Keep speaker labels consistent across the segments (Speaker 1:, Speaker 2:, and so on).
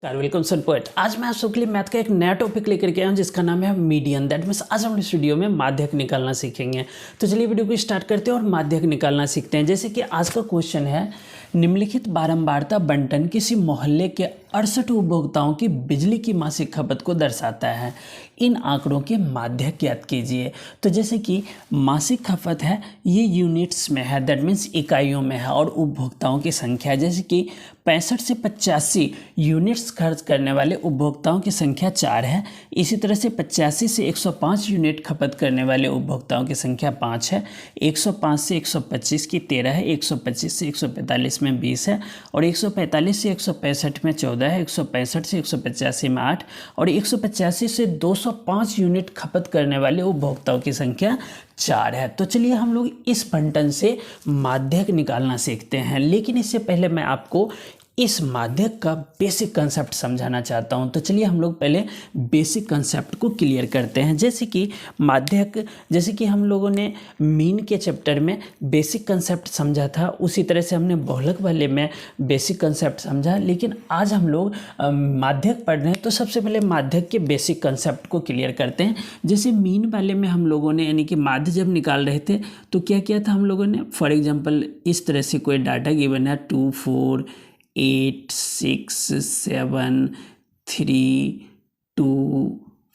Speaker 1: Welcome सन poet. आज मैं आप सबके लिए मैथ का एक नया टॉपिक लेकर के आया हूँ जिसका नाम है मीडियन। दैट मीन्स आज हम इस वीडियो में माध्यक निकालना सीखेंगे। तो चलिए वीडियो को स्टार्ट करते हैं और माध्यक निकालना सीखते हैं। जैसे कि आज का क्वेश्चन है, निम्नलिखित बारंबारता बंटन किसी मोहल्ले के 68 उपभोक्ताओं की बिजली की मासिक खपत को दर्शाता है। इन आंकड़ों के माध्यक ज्ञात कीजिए। तो जैसे कि मासिक खपत है, ये यूनिट्स में है, दैट मीन्स इकाइयों में है, और उपभोक्ताओं की संख्या जैसे कि 65 से 85 यूनिट्स खर्च करने वाले उपभोक्ताओं की संख्या 4 है। इसी तरह से 85 से 105 यूनिट खपत करने वाले उपभोक्ताओं की संख्या 5 है। 105 से 125 की 13 है। 125 से 145 में 20 है, और 145 से 165 में 14 है। 165 से 185 में 8, और 185 से 205 यूनिट खपत करने वाले उपभोक्ताओं की संख्या 4 है। तो चलिए हम लोग इस बंटन से माध्यक निकालना सीखते हैं, लेकिन इससे पहले मैं आपको इस माध्यक का बेसिक कंसेप्ट समझाना चाहता हूं। तो चलिए हम लोग पहले बेसिक कंसेप्ट को क्लियर करते हैं। जैसे कि माध्यक, जैसे कि हम लोगों ने मीन के चैप्टर में बेसिक कंसेप्ट समझा था, उसी तरह से हमने बहुलक वाले में बेसिक कंसेप्ट समझा, लेकिन आज हम लोग माध्यक पढ़ रहे हैं। तो सबसे पहले माध्यक के बेसिक कंसेप्ट को क्लियर करते हैं। जैसे मीन वाले में हम लोगों ने, यानी कि माध्य जब निकाल रहे थे तो क्या किया था हम लोगों ने, फॉर एग्जाम्पल इस तरह से कोई डाटा गिवन है 2 4 8 6 7 3 2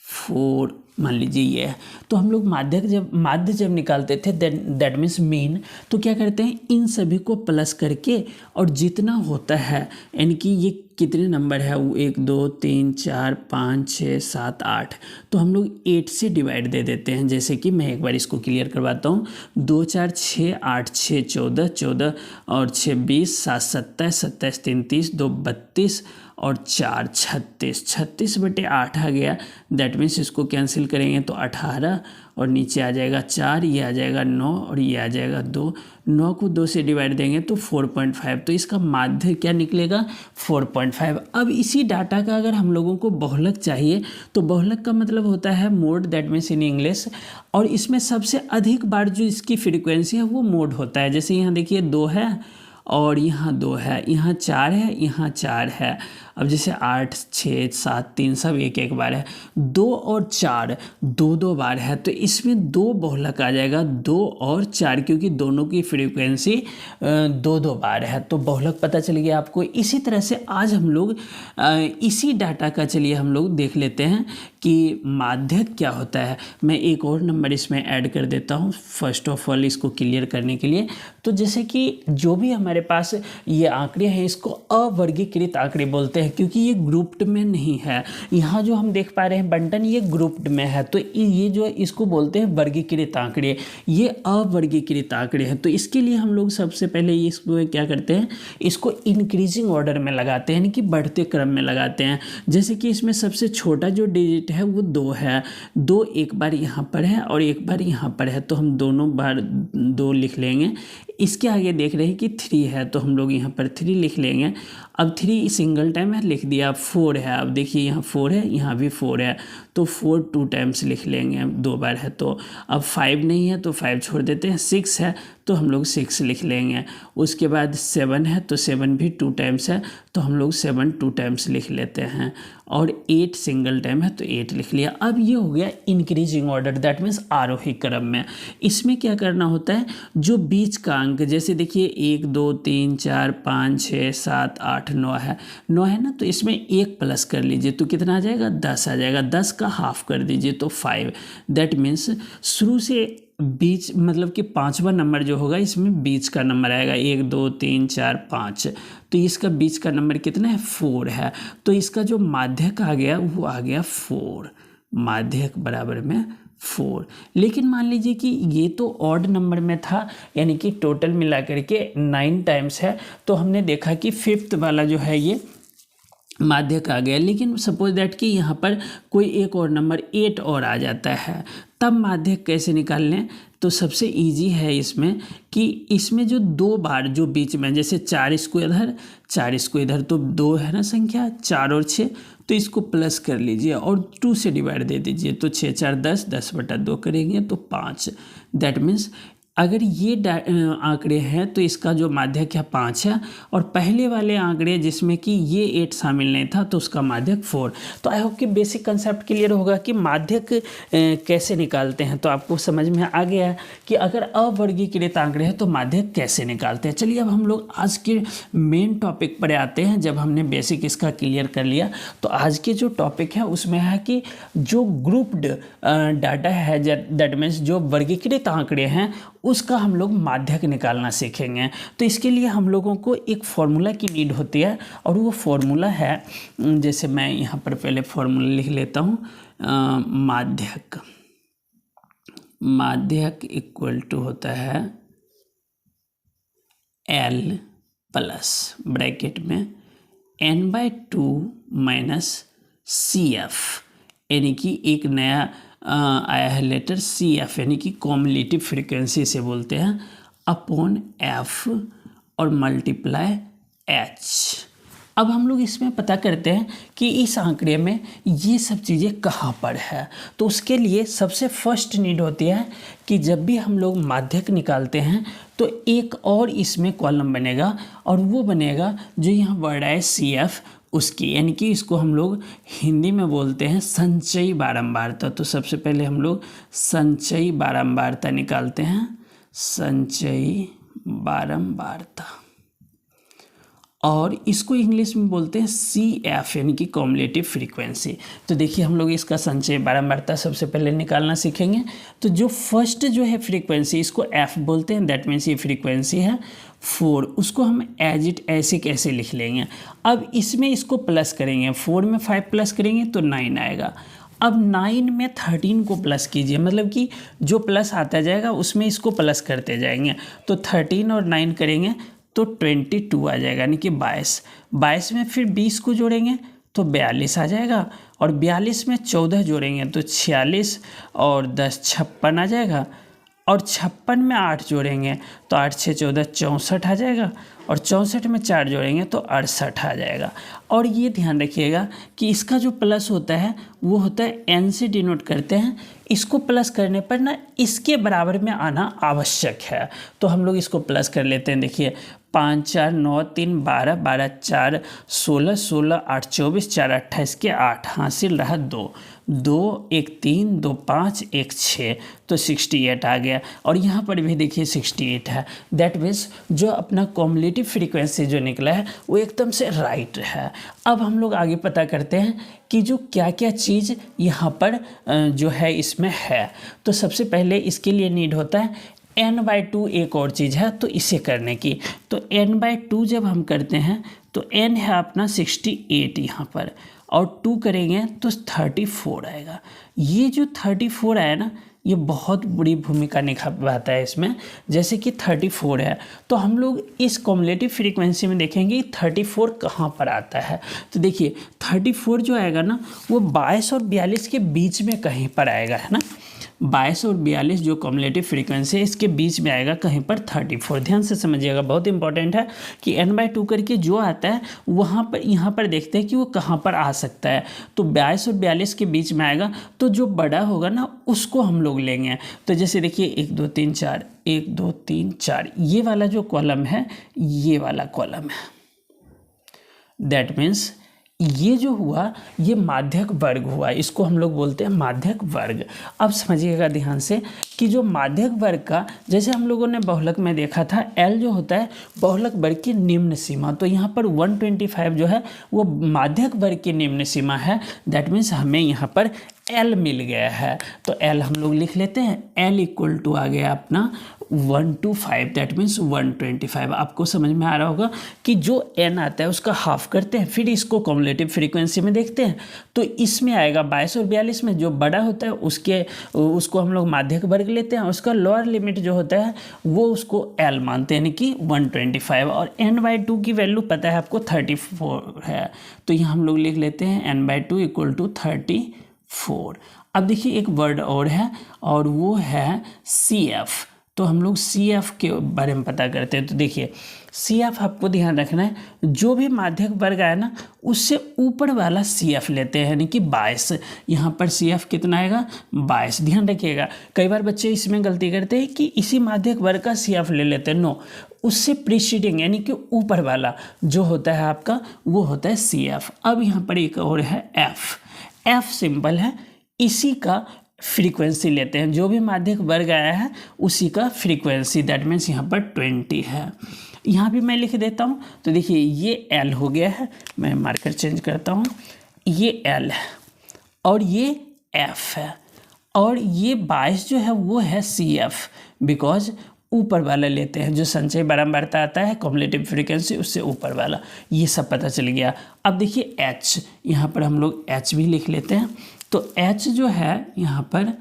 Speaker 1: 4 मान लीजिए ये है। तो हम लोग माध्य जब निकालते थे, दैट मीन्स मीन, तो क्या करते हैं, इन सभी को प्लस करके और जितना होता है, यानी कि ये कितने नंबर है, वो 1 2 3 4 5 6 7 8, तो हम लोग 8 से डिवाइड दे देते हैं। जैसे कि मैं एक बार इसको क्लियर करवाता हूँ। 2 4 6 8 6 14 14 और 6 20 7 27 27 3 30 2 32 और 4 36 36 बटे 8 आ गया। दैट मीन्स इसको कैंसिल करेंगे तो 18, और नीचे आ जाएगा 4, ये आ जाएगा 9 और ये आ जाएगा 2। 9 को 2 से डिवाइड देंगे तो 4.5, तो इसका माध्य क्या निकलेगा, 4.5। अब इसी डाटा का अगर हम लोगों को बहुलक चाहिए, तो बहुलक का मतलब होता है mode, that means in English, और इसमें सबसे अधिक बार जो इसकी फ्रीक्वेंसी है वो मोड होता है। जैसे यहाँ देखिए 2 है और यहाँ 2 है, यहाँ 4 है, यहाँ 4 है। अब जैसे 8 6 7 3 सब एक एक बार है। 2 और 4 2 बार है, तो इसमें 2 बहुलक आ जाएगा, 2 और 4, क्योंकि दोनों की फ्रीक्वेंसी 2 बार है, तो बहुलक पता चल गया आपको। इसी तरह से आज हम लोग इसी डाटा का, चलिए हम लोग देख लेते हैं कि माध्यक क्या होता है। मैं एक और नंबर इसमें ऐड कर देता हूँ फर्स्ट ऑफ ऑल इसको क्लियर करने के लिए। तो जैसे कि जो भी हमारे पास ये आंकड़े हैं, इसको अवर्गीकृत आंकड़े बोलते हैं, क्योंकि ये ग्रुप्ड में नहीं है। यहाँ जो हम देख पा रहे हैं बंटन, ये ग्रुप्ड में है, तो ये जो इसको बोलते हैं वर्गीकृत आंकड़े, ये अवर्गीकृत आंकड़े हैं। तो इसके लिए हम लोग सबसे पहले इसको क्या करते हैं, इसको इंक्रीजिंग ऑर्डर में लगाते हैं, यानी कि बढ़ते क्रम में लगाते हैं। जैसे कि इसमें सबसे छोटा जो डिजिट है वो 2 है। 2 एक बार यहाँ पर है और एक बार यहाँ पर है, तो हम दोनों बार 2 लिख लेंगे। इसके आगे देख रहे हैं कि 3 है, तो हम लोग यहाँ पर 3 लिख लेंगे। अब 3 सिंगल टाइम है, लिख दिया। 4 है, अब देखिए यहाँ 4 है, यहाँ भी 4 है, तो 4 2 टाइम्स लिख लेंगे, 2 बार है। तो अब 5 नहीं है तो 5 छोड़ देते हैं। 6 है तो हम लोग 6 लिख लेंगे। उसके बाद 7 है तो 7 भी 2 टाइम्स है, तो हम लोग 7 2 टाइम्स लिख लेते हैं। और 8 सिंगल टाइम है तो 8 लिख लिया। अब ये हो गया इंक्रीजिंग ऑर्डर, दैट मीन्स आरोही क्रम में। इसमें क्या करना होता है, जो बीच का अंक, जैसे देखिए 1 2 3 4 5 6 7 8 9 है, 9 है ना, तो इसमें 1 प्लस कर लीजिए तो कितना आ जाएगा, 10 आ जाएगा। 10 का हाफ कर दीजिए तो 5। दैट मीन्स शुरू से बीच, मतलब कि 5वां नंबर जो होगा इसमें बीच का नंबर आएगा, 1 2 3 4 5, तो इसका बीच का नंबर कितना है, 4 है। तो इसका जो माध्यक आ गया वो आ गया 4, माध्यक बराबर में 4। लेकिन मान लीजिए कि ये तो ऑड नंबर में था, यानी कि टोटल मिला करके 9 टाइम्स है, तो हमने देखा कि 5th वाला जो है ये माध्यक आ गया। लेकिन सपोज दैट कि यहाँ पर कोई एक और नंबर 8 और आ जाता है, तब माध्यक कैसे निकाल लें, तो सबसे इजी है इसमें कि इसमें जो 2 बार जो बीच में, जैसे 4 इसको इधर 4 इसको इधर, तो 2 है ना संख्या, 4 और 6, तो इसको प्लस कर लीजिए और 2 से डिवाइड दे दीजिए, तो 6 4 10, 10 बटा 2 करेंगे तो 5। दैट मीन्स अगर ये आंकड़े हैं तो इसका जो माध्यक है 5 है, और पहले वाले आंकड़े जिसमें कि ये 8 शामिल नहीं था तो उसका माध्यक 4। तो आई होप कि बेसिक कंसेप्ट क्लियर होगा कि माध्यक कैसे निकालते हैं। तो आपको समझ में आ गया है कि अगर अवर्गीकृत आंकड़े हैं तो माध्यक कैसे निकालते हैं। चलिए अब हम लोग आज के मेन टॉपिक पर आते हैं। जब हमने बेसिक इसका क्लियर कर लिया तो आज के जो टॉपिक है उसमें है कि जो ग्रुप्ड डाटा है, दैट मीन्स जो वर्गीकृत आंकड़े हैं उसका हम लोग माध्यक निकालना सीखेंगे। तो इसके लिए हम लोगों को एक फॉर्मूला की नीड होती है, और वो फॉर्मूला है, जैसे मैं यहाँ पर पहले फॉर्मूला लिख लेता हूँ। माध्यक इक्वल टू होता है L प्लस ब्रैकेट में n/2 माइनस CF, यानी कि एक नया आया है लेटर CF, यानी कि कॉम्युलेटिव फ्रीक्वेंसी से बोलते हैं, अपॉन F और मल्टीप्लाई H। अब हम लोग इसमें पता करते हैं कि इस आंकड़े में ये सब चीज़ें कहाँ पर है। तो उसके लिए सबसे फर्स्ट नीड होती है कि जब भी हम लोग माध्यक निकालते हैं तो एक और इसमें कॉलम बनेगा, और वो बनेगा जो यहाँ वर्ड है CF उसकी, यानी कि इसको हम लोग हिंदी में बोलते हैं संचयी बारंबारता। तो सबसे पहले हम लोग संचयी बारंबारता निकालते हैं, संचयी बारंबारता, और इसको इंग्लिश में बोलते हैं CF, यानी कि कॉम्युलेटिव फ्रीक्वेंसी। तो देखिए हम लोग इसका संचयी बारंबारता सबसे पहले निकालना सीखेंगे। तो जो फर्स्ट जो है फ्रीक्वेंसी, इसको F बोलते हैं, दैट मीन्स ये फ्रीक्वेंसी है 4, उसको हम एज इट ऐसे कैसे लिख लेंगे। अब इसमें इसको प्लस करेंगे, 4 में 5 प्लस करेंगे तो 9 आएगा। अब 9 में 13 को प्लस कीजिए, मतलब कि जो प्लस आता जाएगा उसमें इसको प्लस करते जाएंगे। तो 13 और 9 करेंगे तो 22 आ जाएगा, यानी कि 22 में फिर 20 को जोड़ेंगे तो 42 आ जाएगा, और 42 में 14 जोड़ेंगे तो 46, और 10 56 आ जाएगा, और 56 में 8 जोड़ेंगे तो 8 6 14 64 आ जाएगा, और 64 में 4 जोड़ेंगे तो 68 आ जाएगा। और ये ध्यान रखिएगा कि इसका जो प्लस होता है वो होता है n से डिनोट करते हैं। इसको प्लस करने पर ना इसके बराबर में आना आवश्यक है। तो हम लोग इसको प्लस कर लेते हैं। देखिए 5 4 9 3 12 12 4 16 16 8 24 4 28 के 8, हासिल रहा 2 2 1 3 2 5 1 6, तो 68 आ गया। और यहाँ पर भी देखिए 68 है, दैट मीन्स जो अपना कॉम्युलेटिव फ्रीक्वेंसी जो निकला है वो एकदम से राइट है। अब हम लोग आगे पता करते हैं कि जो क्या क्या चीज़ यहाँ पर जो है इसमें है। तो सबसे पहले इसके लिए नीड होता है n/2, एक और चीज़ है तो इसे करने की। तो n/2 जब हम करते हैं तो n है अपना 68 यहाँ पर, और 2 करेंगे तो 34 आएगा। ये जो 34 आया ना, ये बहुत बड़ी भूमिका निभाता है इसमें। जैसे कि 34 है तो हम लोग इस कॉम्युलेटिव फ्रीक्वेंसी में देखेंगे 34 कहाँ पर आता है। तो देखिए 34 जो आएगा ना वो 22 और 42 के बीच में कहीं पर आएगा, है ना। 22 और 42 जो कॉम्युलेटिव फ्रीक्वेंसी है इसके बीच में आएगा कहीं पर 34। ध्यान से समझिएगा, बहुत इंपॉर्टेंट है कि n/2 करके जो आता है वहाँ पर यहाँ पर देखते हैं कि वो कहाँ पर आ सकता है। तो 22 और 42 के बीच में आएगा, तो जो बड़ा होगा ना उसको हम लोग लेंगे। तो जैसे देखिए 1 2 3 4, 1 2 3 4, ये वाला जो कॉलम है ये वाला कॉलम है, दैट मीन्स ये जो हुआ ये माध्यक वर्ग हुआ, इसको हम लोग बोलते हैं माध्यक वर्ग। अब समझिएगा ध्यान से कि जो माध्यक वर्ग का, जैसे हम लोगों ने बहुलक में देखा था L जो होता है बहुलक वर्ग की निम्न सीमा, तो यहाँ पर 125 जो है वो माध्यक वर्ग की निम्न सीमा है। दैट मीन्स हमें यहाँ पर L मिल गया है। तो L हम लोग लिख लेते हैं, L इक्वल टू आ गया अपना 125, दैट मीन्स 125। आपको समझ में आ रहा होगा कि जो n आता है उसका हाफ करते हैं, फिर इसको कॉम्युलेटिव फ्रीक्वेंसी में देखते हैं तो इसमें आएगा 22 और 42 में जो बड़ा होता है उसको हम लोग माध्यक वर्ग लेते हैं, उसका लोअर लिमिट जो होता है वो उसको L मानते हैं, यानी कि 125। और n/2 की वैल्यू पता है आपको 34 है, तो यहाँ हम लोग लिख लेते हैं n/2 इक्वल टू 34। अब देखिए एक वर्ड और है और वो है CF। तो हम लोग CF के बारे में पता करते हैं। तो देखिए CF आपको ध्यान रखना है, जो भी माध्यक वर्ग आया ना उससे ऊपर वाला CF लेते हैं, यानी कि 22। यहाँ पर CF कितना आएगा 22, ध्यान रखिएगा। कई बार बच्चे इसमें गलती करते हैं कि इसी माध्यक वर्ग का CF ले लेते हैं, नो, उससे प्रीसीडिंग यानी कि ऊपर वाला जो होता है आपका वो होता है CF। अब यहाँ पर एक और है F सिंपल है, इसी का फ्रीक्वेंसी लेते हैं, जो भी माध्यक वर्ग आया है उसी का फ्रीक्वेंसी, दैट मीन्स यहाँ पर 20 है। यहाँ भी मैं लिख देता हूँ। तो देखिए ये L हो गया है, मैं मार्कर चेंज करता हूँ, ये L है और ये F है, और ये 22 जो है वो है CF, बिकॉज ऊपर वाला लेते हैं, जो संचय बारंबारता आता है कॉम्युलेटिव फ्रीक्वेंसी उससे ऊपर वाला, ये सब पता चल गया। अब देखिए H, यहाँ पर हम लोग H भी लिख लेते हैं। तो H जो है यहाँ पर,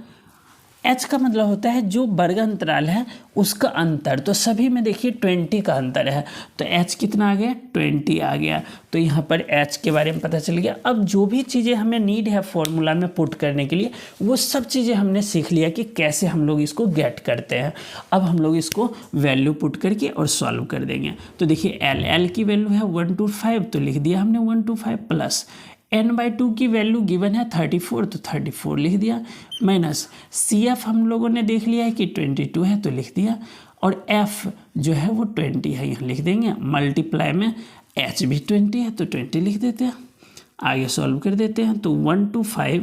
Speaker 1: H का मतलब होता है जो वर्ग अंतराल है उसका अंतर, तो सभी में देखिए 20 का अंतर है, तो H कितना आ गया 20 आ गया। तो यहाँ पर H के बारे में पता चल गया। अब जो भी चीज़ें हमें नीड है फॉर्मूला में पुट करने के लिए वो सब चीज़ें हमने सीख लिया कि कैसे हम लोग इसको गेट करते हैं। अब हम लोग इसको वैल्यू पुट करके और सॉल्व कर देंगे। तो देखिए L की वैल्यू है 125, तो लिख दिया हमने 125 प्लस n/2 की वैल्यू गिवन है 34, तो 34 लिख दिया, माइनस CF हम लोगों ने देख लिया है कि 22 है तो लिख दिया, और F जो है वो 20 है, यहाँ लिख देंगे, मल्टीप्लाई में H भी 20 है तो 20 लिख देते हैं। आगे सॉल्व कर देते हैं। तो 125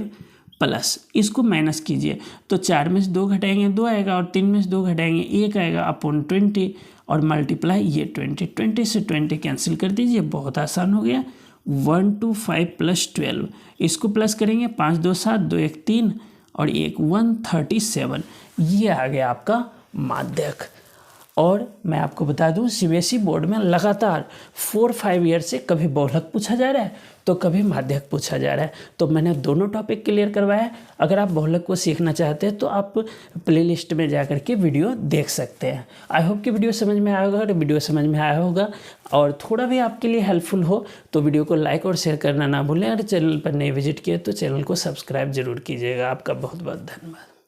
Speaker 1: प्लस, इसको माइनस कीजिए, तो 4 में से 2 घटाएंगे 2 आएगा, और 3 में से 2 घटाएंगे 1 आएगा, अपॉन 20, और मल्टीप्लाई ये 20 से 20 कैंसिल कर दीजिए, बहुत आसान हो गया। 125 प्लस 12, इसको प्लस करेंगे, 5 2 7, 2 1 3 और 1 137, ये आ गया आपका माध्यक। और मैं आपको बता दूं CBSE बोर्ड में लगातार 4-5 ईयर से कभी बहुलक पूछा जा रहा है तो कभी माध्यक पूछा जा रहा है, तो मैंने दोनों टॉपिक क्लियर करवाया है। अगर आप बहुलक को सीखना चाहते हैं तो आप प्लेलिस्ट में जा करके वीडियो देख सकते हैं। आई होप कि वीडियो समझ में आया होगा, और वीडियो समझ में आया होगा और थोड़ा भी आपके लिए हेल्पफुल हो तो वीडियो को लाइक और शेयर करना ना भूलें, और चैनल पर नए विजिट किए तो चैनल को सब्सक्राइब जरूर कीजिएगा। आपका बहुत बहुत धन्यवाद।